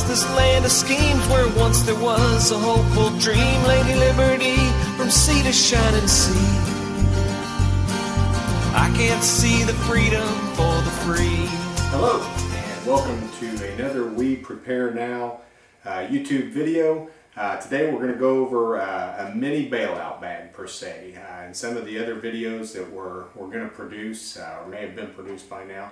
across this land of schemes where once there was a hopeful dream. Lady Liberty, from sea to shining sea, I can't see the freedom for the free. Hello, and welcome to another We Prepare Now YouTube video. Today we're going to go over a mini bailout bag per se. And some of the other videos that we're going to produce, or may have been produced by now,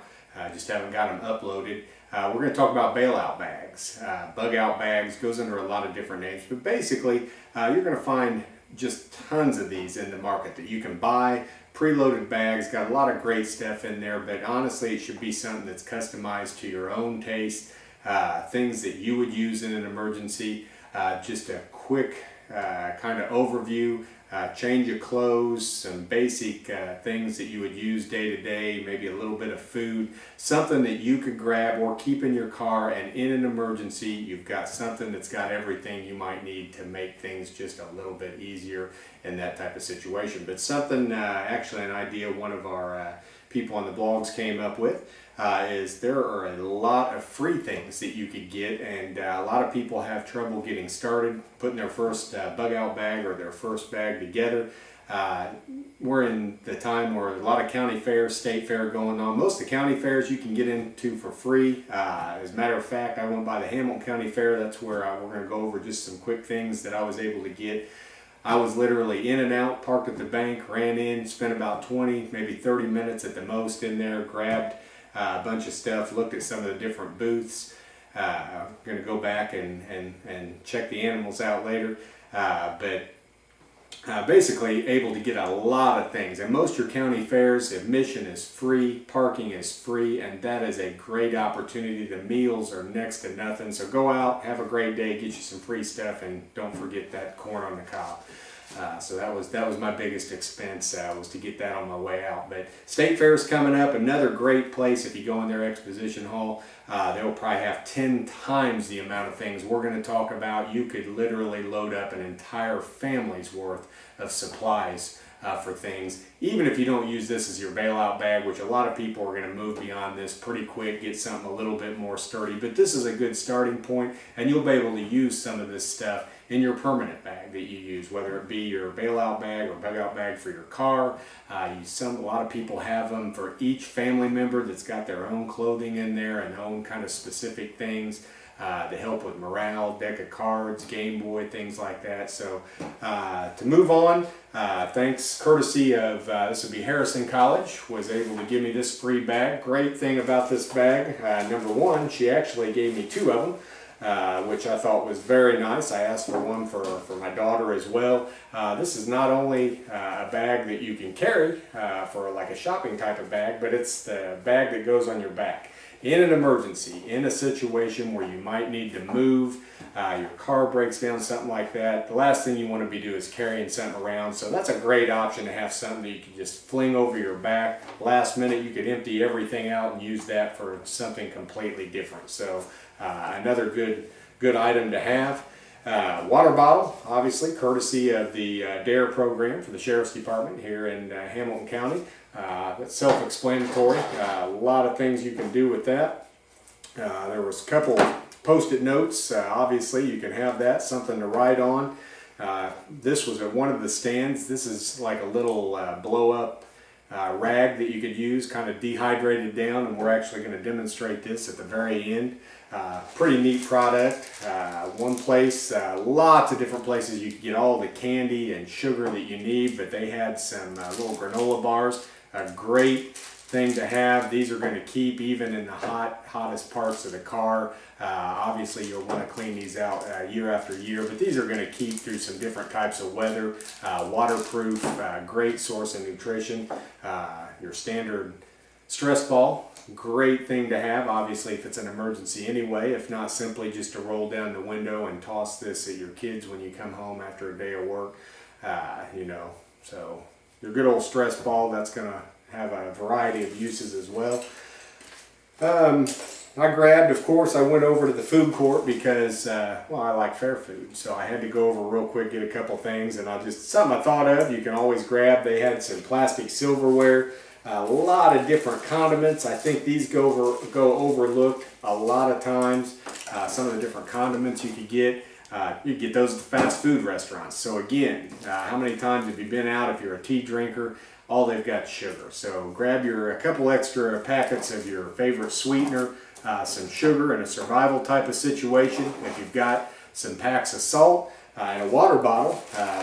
just haven't got them uploaded. We're going to talk about bailout bags. Bug out bags goes under a lot of different names, but basically you're going to find just tons of these in the market that you can buy. Preloaded bags, got a lot of great stuff in there, but honestly it should be something that's customized to your own taste, things that you would use in an emergency. Just a quick kind of overview, change of clothes, some basic things that you would use day to day, maybe a little bit of food, something that you could grab or keep in your car, and in an emergency you've got something that's got everything you might need to make things just a little bit easier in that type of situation. But something, actually an idea one of our people on the blogs came up with, is there are a lot of free things that you could get, and a lot of people have trouble getting started, putting their first bug out bag or their first bag together. We're in the time where a lot of county fairs, state fair going on. Most of the county fairs you can get into for free. As a matter of fact, I went by the Hamilton County Fair. That's where we're going to go over just some quick things that I was able to get. I was literally in and out, parked at the bank, ran in, spent about 20, maybe 30 minutes at the most in there, grabbed a bunch of stuff, looked at some of the different booths. I'm going to go back and check the animals out later. But basically able to get a lot of things. And most of your county fairs, admission is free, parking is free, and that is a great opportunity. The meals are next to nothing. So go out, have a great day, get you some free stuff, and don't forget that corn on the cob. So that was my biggest expense, was to get that on my way out. But State Fair's coming up, another great place. If you go in their exposition hall, they'll probably have 10 times the amount of things we're going to talk about. You could literally load up an entire family's worth of supplies for things, even if you don't use this as your bailout bag, which a lot of people are going to move beyond this pretty quick, get something a little bit more sturdy. But this is a good starting point, and you'll be able to use some of this stuff in your permanent bag that you use, whether it be your bailout bag or bug out bag for your car. A lot of people have them for each family member that's got their own clothing in there and own kind of specific things to help with morale, deck of cards, Game Boy, things like that. So to move on, thanks courtesy of, this would be Harrison College, was able to give me this free bag. Great thing about this bag, number one, she actually gave me two of them. Which I thought was very nice. I asked for one for my daughter as well. This is not only a bag that you can carry for like a shopping type of bag, but it's the bag that goes on your back. In an emergency, in a situation where you might need to move, your car breaks down, something like that, the last thing you want to be doing is carrying something around. So that's a great option to have something that you can just fling over your back. Last minute you could empty everything out and use that for something completely different. So another good item to have. Water bottle, obviously courtesy of the DARE program for the Sheriff's Department here in Hamilton County. That's self-explanatory. A lot of things you can do with that. There was a couple post-it notes. Obviously you can have that, something to write on. This was at one of the stands. This is like a little blow-up rag that you could use, kind of dehydrated down, and we're actually going to demonstrate this at the very end. Pretty neat product. One place, lots of different places you can get all the candy and sugar that you need, but they had some little granola bars. A great thing to have. These are going to keep even in the hottest parts of the car. Obviously you'll want to clean these out year after year, but these are going to keep through some different types of weather. Waterproof, great source of nutrition. Your standard stress ball, great thing to have, obviously if it's an emergency anyway, if not simply just to roll down the window and toss this at your kids when you come home after a day of work. So your good old stress ball, that's going to have a variety of uses as well. I grabbed, of course, I went over to the food court because, well, I like fair food, so I had to go over real quick, get a couple things, and something I thought of, you can always grab. They had some plastic silverware, a lot of different condiments. I think these go overlooked a lot of times. some of the different condiments you could get. You get those at the fast food restaurants. So again, how many times have you been out if you're a tea drinker? All they've got is sugar. So grab a couple extra packets of your favorite sweetener, some sugar in a survival type of situation. If you've got some packs of salt, and a water bottle,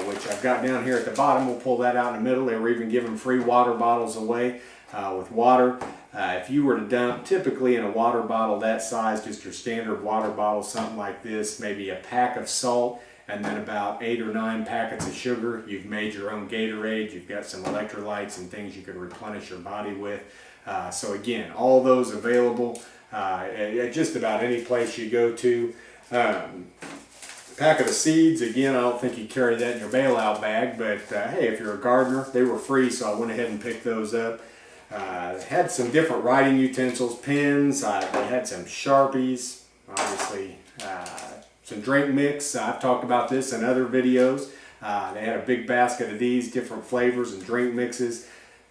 which I've got down here at the bottom. We'll pull that out in the middle. They were even giving free water bottles away with water. If you were to dump typically in a water bottle that size, just your standard water bottle, something like this, maybe a pack of salt and then about 8 or 9 packets of sugar, you've made your own Gatorade. You've got some electrolytes and things you can replenish your body with. So again, all those available at just about any place you go to. Packet of seeds, again, I don't think you carry that in your bailout bag, but hey, if you're a gardener, they were free, so I went ahead and picked those up. Had some different writing utensils, pens, they had some Sharpies, obviously some drink mix. I've talked about this in other videos. They had a big basket of these different flavors and drink mixes,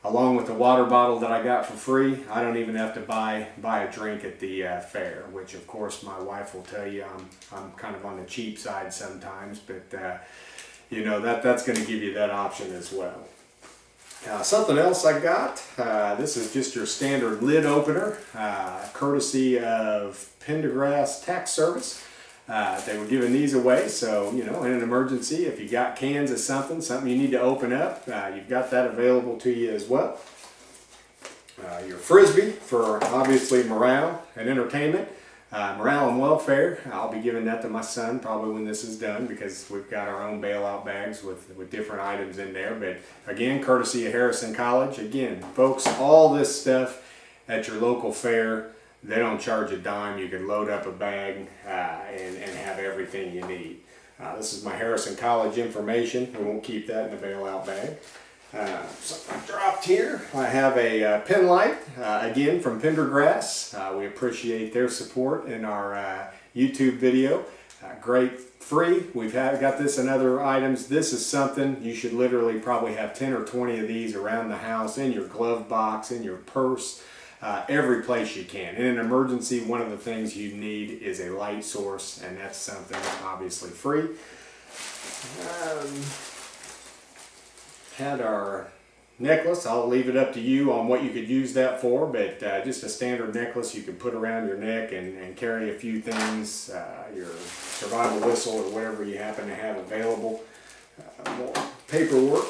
along with the water bottle that I got for free. I don't even have to buy a drink at the fair, which of course my wife will tell you I'm kind of on the cheap side sometimes, but you know, that's going to give you that option as well. Something else I got, this is just your standard lid opener, courtesy of Pendergrass Tax Service. They were giving these away, so you know, in an emergency, if you got cans of something you need to open up, you've got that available to you as well. Your Frisbee for obviously morale and entertainment, morale and welfare. I'll be giving that to my son probably when this is done, because we've got our own bailout bags with different items in there. But again, courtesy of Harrison College. Again, folks, all this stuff at your local fair. They don't charge a dime. You can load up a bag and have everything you need. This is my Harrison College information. We won't keep that in the bailout bag. Something I dropped here. I have a pen light, again from Pendergrass. We appreciate their support in our YouTube video. Great, free. We've got this in other items. This is something you should literally probably have 10 or 20 of these around the house, in your glove box, in your purse. Every place you can. In an emergency, one of the things you need is a light source, and that's something obviously free. Had our necklace. I'll leave it up to you on what you could use that for, but just a standard necklace you can put around your neck and carry a few things, your survival whistle or whatever you happen to have available. More paperwork.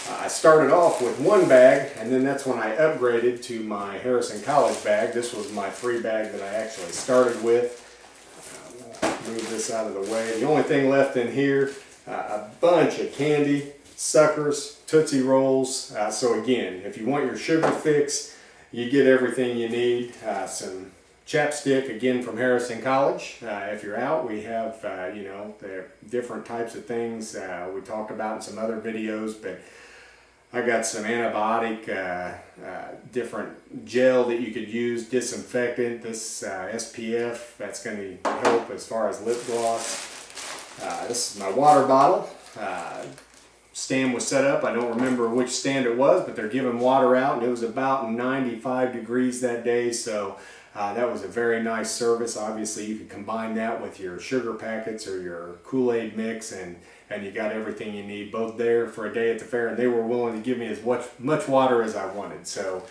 I started off with one bag, and then that's when I upgraded to my Harrison College bag. This was my free bag that I actually started with. Move this out of the way. The only thing left in here, a bunch of candy, suckers, Tootsie Rolls. So again, if you want your sugar fix, you get everything you need. Some chapstick, again from Harrison College. If you're out, we have, you know, the different types of things we talked about in some other videos, but I got some antibiotic, different gel that you could use, disinfectant, this SPF, that's going to help as far as lip gloss. This is my water bottle. Stand was set up. I don't remember which stand it was, but they're giving water out, and it was about 95 degrees that day, so that was a very nice service. Obviously, you could combine that with your sugar packets or your Kool-Aid mix, and you got everything you need, both there for a day at the fair, and they were willing to give me as much water as I wanted. So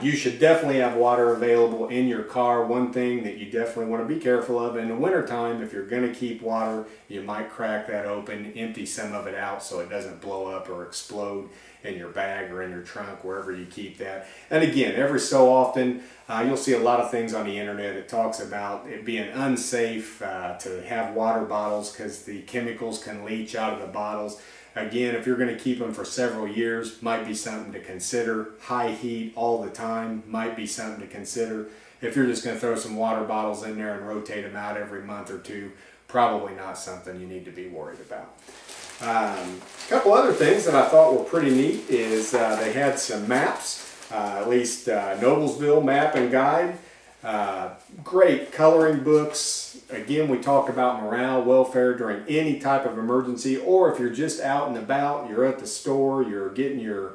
you should definitely have water available in your car. One thing that you definitely want to be careful of in the wintertime, if you're going to keep water, you might crack that open, empty some of it out so it doesn't blow up or explode in your bag or in your trunk, wherever you keep that. And again, every so often, you'll see a lot of things on the internet. It talks about it being unsafe to have water bottles because the chemicals can leach out of the bottles. Again, if you're going to keep them for several years, might be something to consider. High heat all the time might be something to consider. If you're just going to throw some water bottles in there and rotate them out every month or two, probably not something you need to be worried about. A couple other things that I thought were pretty neat is they had some maps, at least Noblesville Map and Guide. Great coloring books. Again, we talk about morale, welfare during any type of emergency, or if you're just out and about, you're at the store, you're getting your,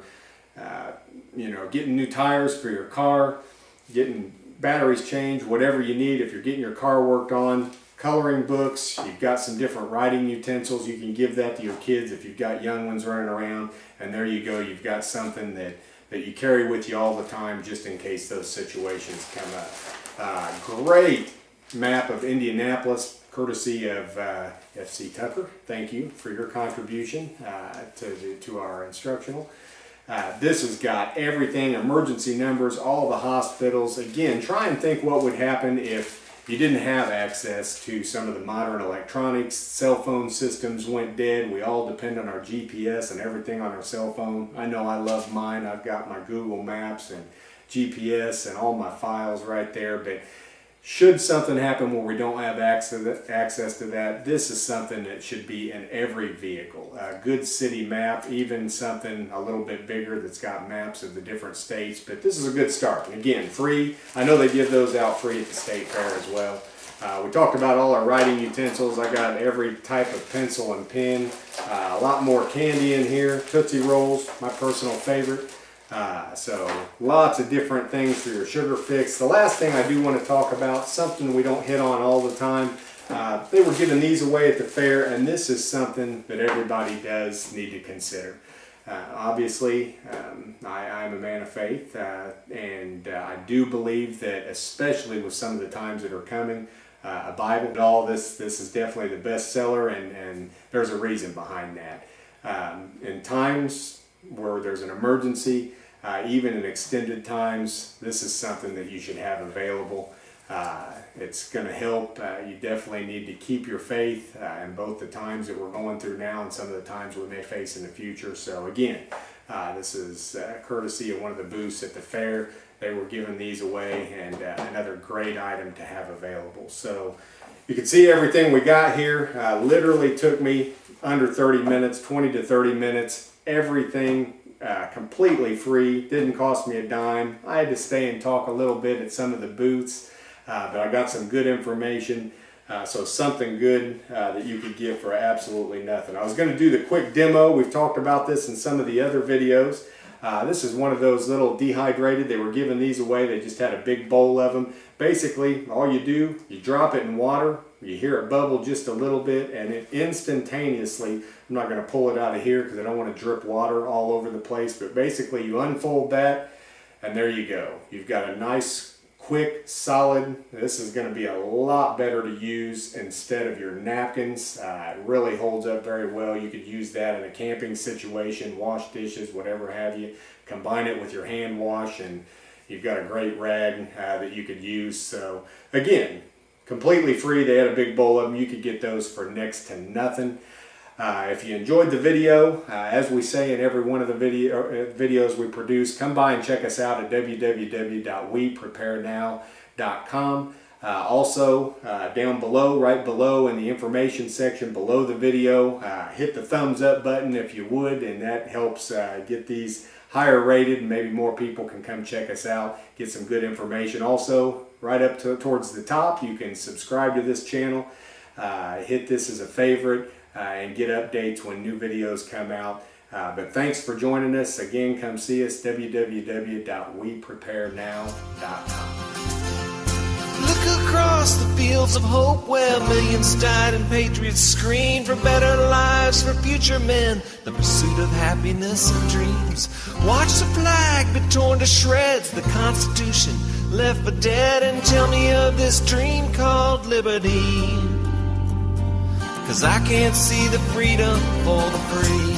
getting new tires for your car, getting batteries changed, whatever you need. If you're getting your car worked on, coloring books, you've got some different writing utensils, you can give that to your kids if you've got young ones running around, and there you go, you've got something that you carry with you all the time just in case those situations come up. Great map of Indianapolis, courtesy of F.C. Tucker. Thank you for your contribution to our instructional. This has got everything, emergency numbers, all the hospitals. Again, try and think what would happen if you didn't have access to some of the modern electronics. Cell phone systems went dead. We all depend on our GPS and everything on our cell phone. I know I love mine. I've got my Google Maps and GPS and all my files right there, but should something happen where we don't have access to that, this is something that should be in every vehicle. A good city map, even something a little bit bigger that's got maps of the different states, but this is a good start. And again, free. I know they give those out free at the state fair as well. We talked about all our writing utensils. I got every type of pencil and pen. A lot more candy in here. Tootsie Rolls, my personal favorite. So lots of different things for your sugar fix. The last thing I do want to talk about, something we don't hit on all the time, they were giving these away at the fair, and this is something that everybody does need to consider. Obviously, I'm a man of faith, and I do believe that, especially with some of the times that are coming, a Bible, all this is definitely the best seller, and there's a reason behind that. In times where there's an emergency, even in extended times, this is something that you should have available. It's going to help. You definitely need to keep your faith in both the times that we're going through now and some of the times we may face in the future. So again, this is courtesy of one of the booths at the fair. They were giving these away, and another great item to have available. So you can see everything we got here. Literally took me under 30 minutes, 20 to 30 minutes. Everything completely free, didn't cost me a dime. I had to stay and talk a little bit at some of the booths, but I got some good information, so something good that you could get for absolutely nothing. I was going to do the quick demo. We've talked about this in some of the other videos. This is one of those little dehydrated. They were giving these away. They just had a big bowl of them. Basically, all you do, you drop it in water, you hear it bubble just a little bit, and it instantaneously, I'm not going to pull it out of here because I don't want to drip water all over the place, but basically you unfold that, and there you go. You've got a nice, quick, solid, this is going to be a lot better to use instead of your napkins. It really holds up very well. You could use that in a camping situation, wash dishes, whatever have you. Combine it with your hand wash, and you've got a great rag that you could use. So again, completely free. They had a big bowl of them. You could get those for next to nothing. If you enjoyed the video, as we say in every one of the videos we produce, come by and check us out at www.wepreparenow.com. Also, down below, right below in the information section below the video, hit the thumbs up button if you would, and that helps get these higher rated, and maybe more people can come check us out, get some good information. Also, right up towards the top, you can subscribe to this channel, hit this as a favorite, and get updates when new videos come out. But thanks for joining us. Again, come see us, www.wepreparenow.com. Look across the fields of hope where millions died and patriots screamed for better lives for future men, the pursuit of happiness and dreams. Watch the flag be torn to shreds, the Constitution left for dead, and tell me of this dream called liberty. 'Cause I can't see the freedom for the free.